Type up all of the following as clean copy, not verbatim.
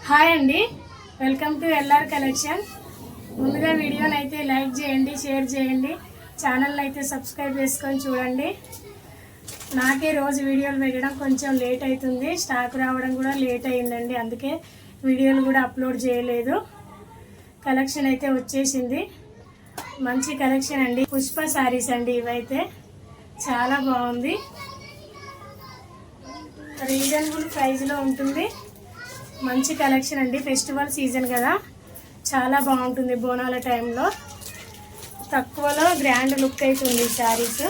Hi అండి, welcome to LR collection. ముందుగా వీడియోని అయితే లైక్ చేయండి, షేర్ చేయండి, ఛానల్ని అయితే సబ్స్క్రైబ్ చేసుకొని చూడండి. నాకే రోజు వీడియోలు పెట్టడం కొంచెం లేట్ అవుతుంది, స్టాక్ రావడం కూడా లేట్ అయిందండి, అందుకే వీడియోలు కూడా అప్లోడ్ చేయలేదు. కలెక్షన్ అయితే వచ్చేసింది, మంచి కలెక్షన్ అండి. పుష్ప శారీస్ అండి, ఇవైతే చాలా బాగుంది. రీజనబుల్ ప్రైస్లో ఉంటుంది, మంచి కలెక్షన్ అండి. ఫెస్టివల్ సీజన్ కదా, చాలా బాగుంటుంది. బోనాల టైంలో తక్కువలో గ్రాండ్ లుక్ అవుతుంది శారీస్.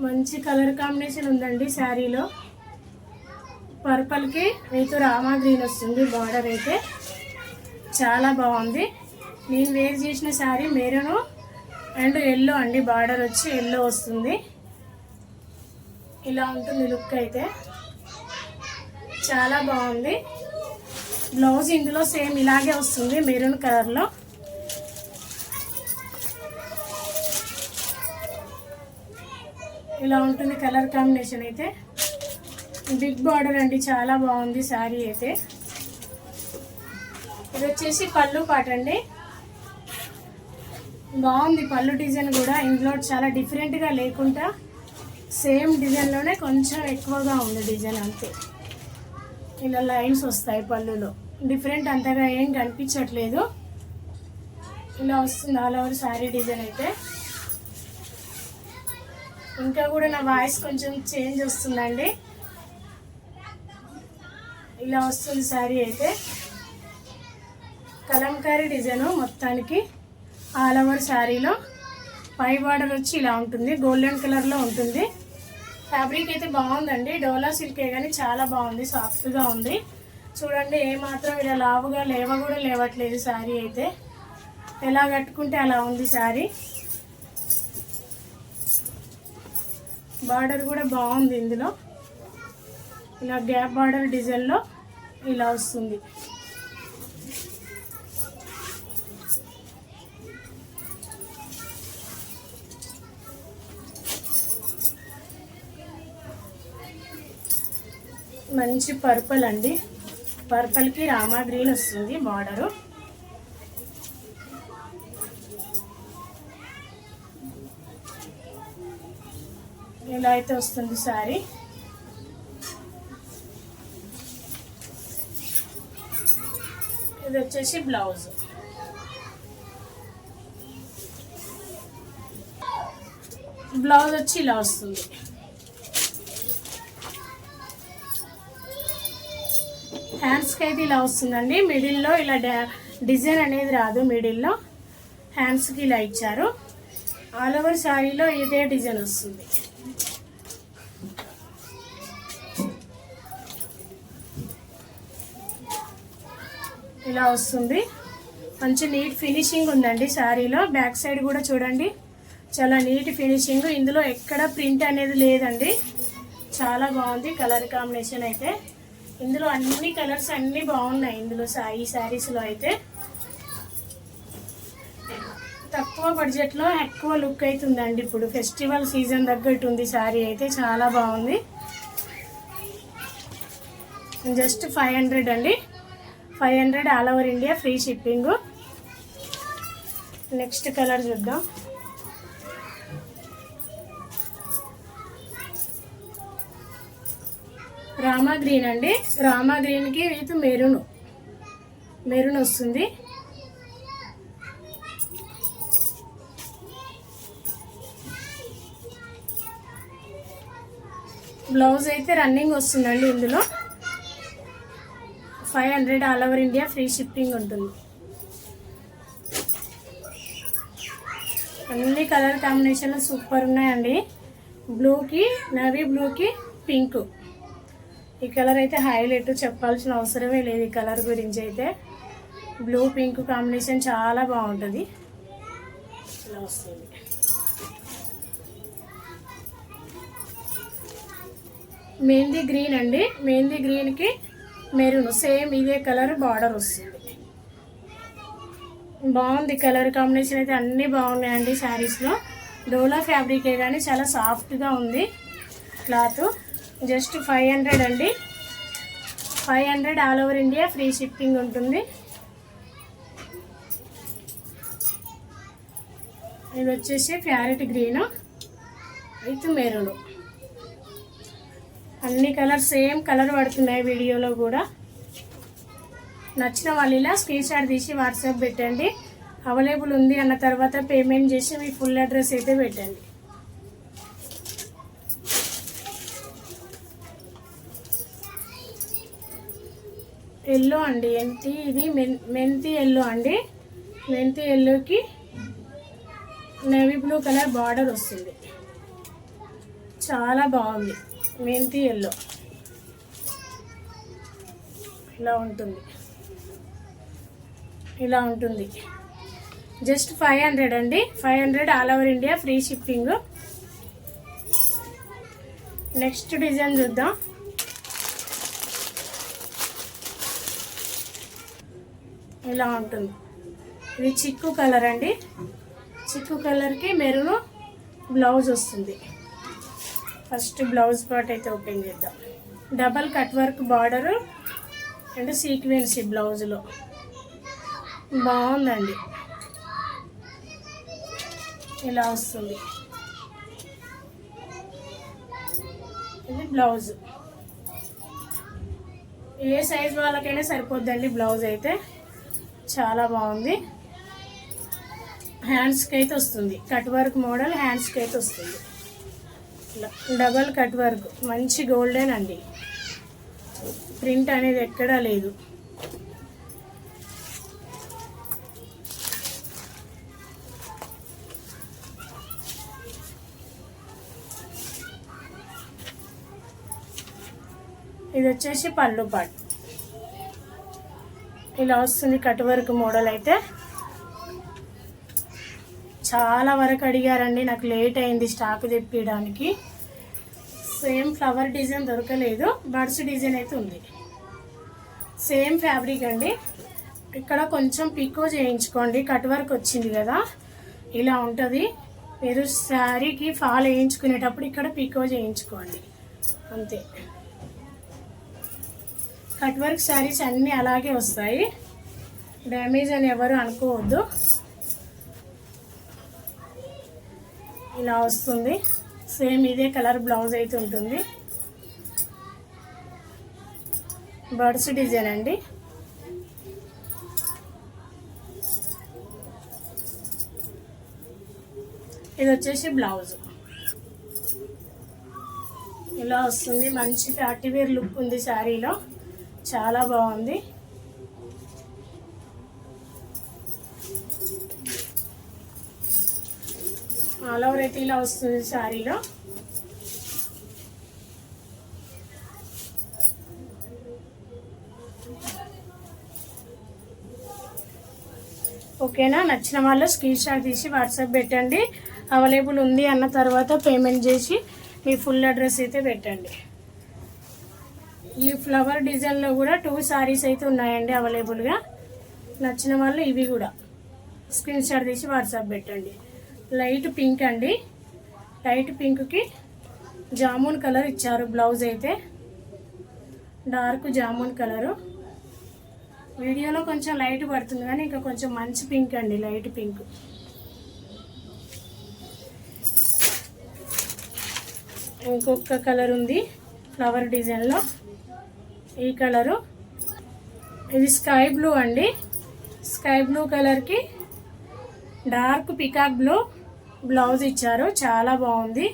మంచి కలర్ కాంబినేషన్ ఉందండి శారీలో. పర్పల్కి విత్ రామా గ్రీన్ వస్తుంది. బార్డర్ అయితే చాలా బాగుంది. నేను వేర్ చేసిన శారీ మెరూన్ అండ్ ఎల్లో అండి, బార్డర్ వచ్చి ఎల్లో వస్తుంది. ఇలా ఉంటుంది లుక్ అయితే, చాలా బాగుంది. బ్లౌజ్ ఇందులో సేమ్ ఇలాగే వస్తుంది, మెరూన్ కలర్లో. ఇలా ఉంటుంది కలర్ కాంబినేషన్ అయితే. బిగ్ బార్డర్ అండి, చాలా బాగుంది శారీ అయితే. ఇది వచ్చేసి పళ్ళు పాట అండి, బాగుంది పళ్ళు డిజైన్ కూడా. ఇందులో చాలా డిఫరెంట్గా లేకుండా సేమ్ డిజైన్లోనే కొంచెం ఎక్కువగా ఉంది డిజైన్, అంతే. ఇలా లైన్స్ వస్తాయి పళ్ళులో, డిఫరెంట్ అంతగా ఏం కనిపించట్లేదు. ఇలా వస్తుంది ఆల్ ఓవర్ శారీ డిజైన్ అయితే. ఇంకా కూడా నా వాయిస్ కొంచెం చేంజ్ వస్తుందండి. ఇలా వస్తుంది శారీ అయితే. కలంకారీ డిజైన్ మొత్తానికి ఆల్ ఓవర్ శారీలో. పై బార్డర్ వచ్చి ఇలా ఉంటుంది, గోల్డెన్ కలర్లో ఉంటుంది. ఫ్యాబ్రిక్ అయితే బాగుందండి, డోలా సిల్కే కానీ చాలా బాగుంది, సాఫ్ట్గా ఉంది. చూడండి, ఏమాత్రం ఇలా లావుగా కూడా లేవట్లేదు శారీ అయితే. ఎలా కట్టుకుంటే అలా ఉంది శారీ. బార్డర్ కూడా బాగుంది ఇందులో, ఇలా గ్యాప్ బార్డర్ డిజైన్లో ఇలా వస్తుంది. మంచి పర్పుల్ అండి, పర్పుల్కి రామా గ్రీన్ వస్తుంది బార్డరు. ఇలా అయితే వస్తుంది శారీ. ఇది వచ్చేసి బ్లౌజ్. బ్లౌజ్ వచ్చి ఇలా వస్తుంది. హ్యాండ్స్కి అయితే ఇలా వస్తుందండి. మిడిల్లో ఇలా డిజైన్ అనేది రాదు, మిడిల్లో హ్యాండ్స్కి ఇలా ఇచ్చారు. ఆల్ ఓవర్ శారీలో ఇదే డిజైన్ వస్తుంది. ఇలా వస్తుంది, మంచి నీట్ ఫినిషింగ్ ఉందండి శారీలో. బ్యాక్ సైడ్ కూడా చూడండి, చాలా నీట్ ఫినిషింగ్. ఇందులో ఎక్కడ ప్రింట్ అనేది లేదండి, చాలా బాగుంది కలర్ కాంబినేషన్ అయితే. ఇందులో అన్ని కలర్స్ అన్నీ బాగున్నాయి ఇందులో. ఈ శారీస్లో అయితే తక్కువ బడ్జెట్లో ఎక్కువ లుక్ అవుతుందండి. ఇప్పుడు ఫెస్టివల్ సీజన్ తగ్గట్టు ఉంది శారీ అయితే, చాలా బాగుంది. జస్ట్ 500 అండి, 500 all over India, free shipping. Next colour చూద్దాం. రామా గ్రీన్ అండి, రామా గ్రీన్కి విత్ మెరూన్ వస్తుంది. బ్లౌజ్ అయితే రన్నింగ్ వస్తుందండి ఇందులో. 500 all over India, free shipping ఉంటుంది. అన్ని కలర్ కాంబినేషన్లు సూపర్ ఉన్నాయండి. బ్లూకి, నేవీ బ్లూకి పింక్, ఈ కలర్ అయితే హైలైట్, చెప్పాల్సిన అవసరమే లేదు ఈ కలర్ గురించి అయితే. బ్లూ పింక్ కాంబినేషన్ చాలా బాగుంటుంది. ఇలా వస్తుంది. మెహందీ గ్రీన్ అండి, మెహందీ గ్రీన్కి మెరూన్ సేమ్ ఇదే కలర్ బార్డర్ వస్తుంది. బాగుంది కలర్ కాంబినేషన్ అయితే, అన్నీ బాగున్నాయండి శారీస్లో. డోలా ఫ్యాబ్రికే కానీ చాలా సాఫ్ట్గా ఉంది క్లాత్. జస్ట్ 500 అండి. 500 all over India free shipping ఉంటుంది. ఇది వచ్చేసి ప్యారెట్ గ్రీన్ విత్ మెరూన్. అన్ని కలర్ సేమ్ కలర్ పడుతున్నాయి వీడియోలో కూడా. నచ్చిన వాళ్ళు ఇలా స్క్రీన్ షాట్ తీసి వాట్సాప్ పెట్టండి. అవైలబుల్ ఉంది అన్న తర్వాత పేమెంట్ చేసి మీ ఫుల్ అడ్రస్ అయితే పెట్టండి. ఎల్లో అండి, ఇది మెంతి ఎల్లో అండి. మెంతి ఎల్లోకి నేవీ బ్లూ కలర్ బార్డర్ వస్తుంది. చాలా బాగుంది. మెంతి ఎల్లో ఇలా ఉంటుంది. ఇలా ఉంటుంది. జస్ట్ 500 అండి. 500 all over India free shipping. Next design చూద్దాం. ఇలా ఉంటుంది. ఇది చిక్కు కలర్ అండి. చిక్కు కలర్కి మెరూన్ బ్లౌజ్ వస్తుంది. ఫస్ట్ బ్లౌజ్ పార్ట్ అయితే ఓపెన్ చేద్దాం. Double cut work border and sequence బ్లౌజ్లో బాగుందండి. ఇలా వస్తుంది. ఇది బ్లౌజ్. ఏ సైజ్ వాళ్ళకైనా సరిపోద్దండి బ్లౌజ్ అయితే. చాలా బాగుంది. హ్యాండ్స్కి అయితే వస్తుంది. కట్ వర్క్ మోడల్ హ్యాండ్స్కి అయితే వస్తుంది. ఇలా డబల్ కట్ వర్క్ మంచి గోల్డెన్ అండి. ప్రింట్ అనేది ఎక్కడా లేదు. ఇది వచ్చేసి పళ్ళు పాట్. ఇలా వస్తుంది కట్ వర్క్ మోడల్ అయితే. చాలా వరకు అడిగారండి, నాకు లేట్ అయింది స్టాక్ తెప్పించడానికి. సేమ్ ఫ్లవర్ డిజైన్ దొరకలేదు, బర్డ్స్ డిజైన్ అయితే ఉంది. సేమ్ ఫ్యాబ్రిక్ అండి. ఇక్కడ కొంచెం పికో చేయించుకోండి. కట్ వర్క్ వచ్చింది కదా, ఇలా ఉంటుంది. మీరు శారీకి ఫాల్ వేయించుకునేటప్పుడు ఇక్కడ పికో చేయించుకోండి అంతే. కట్ వర్క్ శారీస్ అన్నీ అలాగే వస్తాయి, డ్యామేజ్ అని ఎవరు అనుకోవద్దు. ఇలా వస్తుంది. సేమ్ ఇదే కలర్ బ్లౌజ్ అయితే ఉంటుంది. బర్డ్స్ డిజైన్ అండి. ఇది వచ్చేసి బ్లౌజ్. ఇలా వస్తుంది. మంచి పార్టీవేర్ లుక్ ఉంది శారీలో. చాలా బాగుంది. ఆల్ ఓవర్ అయితే ఇలా వస్తుంది శారీలో. ఓకేనా? నచ్చిన వాళ్ళు స్క్రీన్ షాట్ తీసి వాట్సాప్ పెట్టండి. అవైలబుల్ ఉంది అన్న తర్వాత పేమెంట్ చేసి మీ ఫుల్ అడ్రస్ అయితే పెట్టండి. ఈ ఫ్లవర్ డిజైన్లో కూడా 2 సారీస్ అయితే ఉన్నాయండి అవైలబుల్గా. నచ్చిన వాళ్ళు ఇవి కూడా స్క్రీన్ షాట్ తీసి వాట్సాప్ పెట్టండి. లైట్ పింక్ అండి. లైట్ పింక్కి జామున్ కలర్ ఇచ్చారు బ్లౌజ్ అయితే. Dark jamun colour. వీడియోలో కొంచెం లైట్ పడుతుంది కానీ ఇంకా కొంచెం మంచి పింక్ అండి, లైట్ పింక్. ఇంకొక కలర్ ఉంది ఫ్లవర్ డిజైన్లో. ఈ కలరు. ఇది స్కై బ్లూ అండి. స్కై బ్లూ కలర్కి డార్క్ పికాక్ బ్లూ బ్లౌజ్ ఇచ్చారు. చాలా బాగుంది.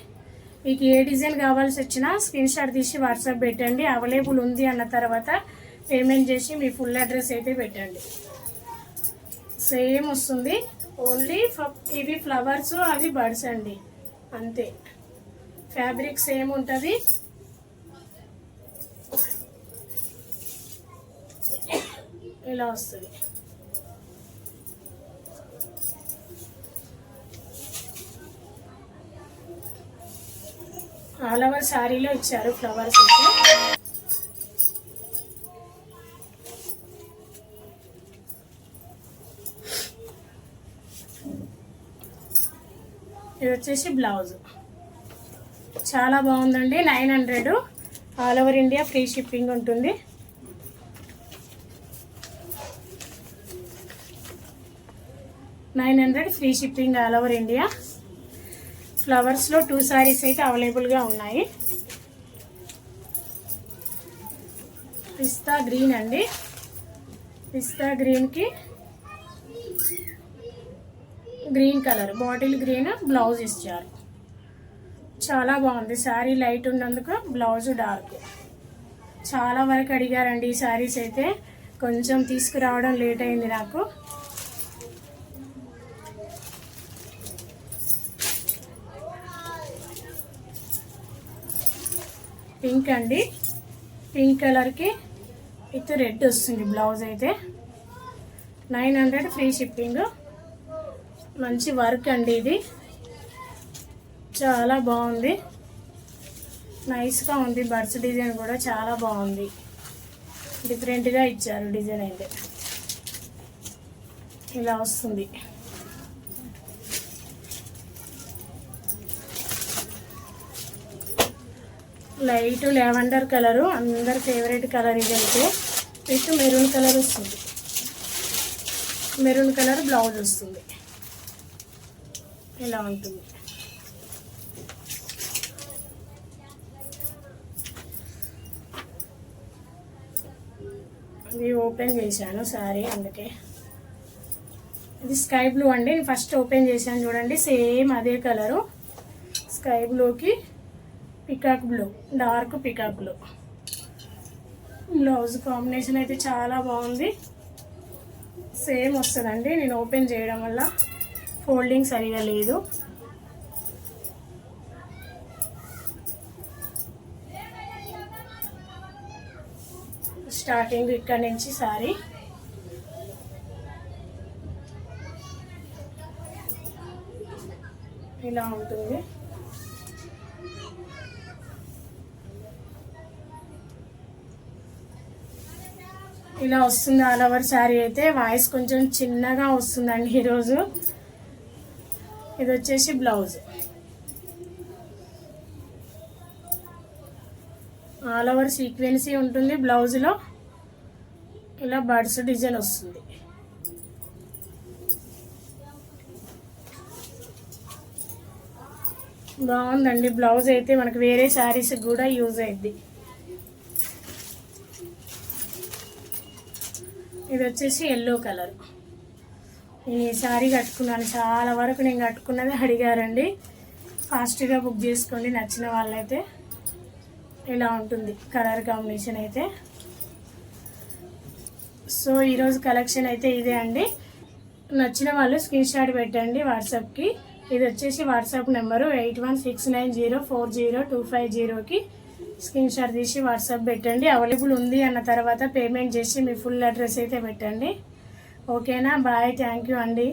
మీకు ఏ డిజైన్ కావాల్సి వచ్చినా స్క్రీన్ షాట్ తీసి వాట్సాప్ పెట్టండి. అవైలబుల్ ఉంది అన్న తర్వాత పేమెంట్ చేసి మీ ఫుల్ అడ్రస్ అయితే పెట్టండి. సేమ్ వస్తుంది. ఓన్లీ ఇవి ఫ్లవర్స్, అవి బర్డ్స్ అండి అంతే. ఫ్యాబ్రిక్ సేమ్ ఉంటుంది. ఇలా వస్తుంది. ఆల్ ఓవర్ శారీలో ఇచ్చారు ఫ్లవర్స్ అయితే. ఇది వచ్చేసి బ్లౌజ్. చాలా బాగుందండి. 900 all over India free shipping ఉంటుంది. Free shipping all over India. ఫ్లవర్స్లో 2 సారీస్ అయితే అవైలబుల్గా ఉన్నాయి. పిస్తా గ్రీన్ అండి. పిస్తా గ్రీన్కి green colour bottle green blouse ఇచ్చారు. చాలా బాగుంది. శారీ లైట్ ఉన్నందుకు బ్లౌజ్ డార్క్. చాలా వరకు అడిగారండి ఈ శారీస్ అయితే. కొంచెం తీసుకురావడం లేట్ అయింది నాకు. పింక్ అండి. పింక్ కలర్కి విత్ రెడ్ వస్తుంది బ్లౌజ్ అయితే. 900 ఫ్రీ షిప్పింగ్. మంచి వర్క్ అండి ఇది. చాలా బాగుంది. నైస్గా ఉంది. బర్డ్స్ డిజైన్ కూడా చాలా బాగుంది. డిఫరెంట్గా ఇచ్చారు డిజైన్ అయితే. ఇలా వస్తుంది. లైట్ లావెండర్ కలరు అందరి ఫేవరెట్ కలర్ ఇది అయితే. విత్ మెరూన్ కలర్ వస్తుంది. మెరూన్ కలర్ బ్లౌజ్ వస్తుంది. ఇలా ఉంటుంది. ఇది ఓపెన్ చేశాను శారీ, అందుకే. ఇది స్కై బ్లూ అండి. నేను ఫస్ట్ ఓపెన్ చేశాను చూడండి, సేమ్ అదే కలరు. స్కై బ్లూకి peacock blue, dark peacock blue. Blouse combination అయితే చాలా బాగుంది. సేమ్ వస్తుందండి. నేను ఓపెన్ చేయడం వల్ల ఫోల్డింగ్ సరిగా లేదు. స్టార్టింగ్ ఇక్కడ నుంచి సారీ. ఇలా ఉంటుంది. ఇలా వస్తుంది ఆల్ ఓవర్ శారీ అయితే. వాయిస్ కొంచెం చిన్నగా వస్తుందండి ఈరోజు. ఇది వచ్చేసి బ్లౌజ్. ఆల్ ఓవర్ సీక్వెన్సీ ఉంటుంది బ్లౌజ్లో. ఇలా బర్డ్స్ డిజైన్ వస్తుంది. బాగుందండి బ్లౌజ్ అయితే. మనకు వేరే శారీస్ కూడా యూజ్ అయ్యింది. ఇది వచ్చేసి ఎల్లో కలర్. ఈ శారీ కట్టుకున్నాను. చాలా వరకు నేను కట్టుకున్నది అడిగారండి. ఫాస్ట్గా బుక్ చేసుకోండి నచ్చిన వాళ్ళైతే. ఇలా ఉంటుంది కలర్ కాంబినేషన్ అయితే. సో ఈరోజు కలెక్షన్ అయితే ఇదే అండి. నచ్చిన వాళ్ళు స్క్రీన్ షాట్ పెట్టండి వాట్సాప్కి. ఇది వచ్చేసి వాట్సాప్ నెంబరు 8169040250కి స్క్రీన్ షాట్ తీసి వాట్సాప్ పెట్టండి. అవైలబుల్ ఉంది అన్న తర్వాత పేమెంట్ చేసి మీ ఫుల్ అడ్రస్ అయితే పెట్టండి. ఓకేనా? బాయ్. థ్యాంక్ యూ అండి.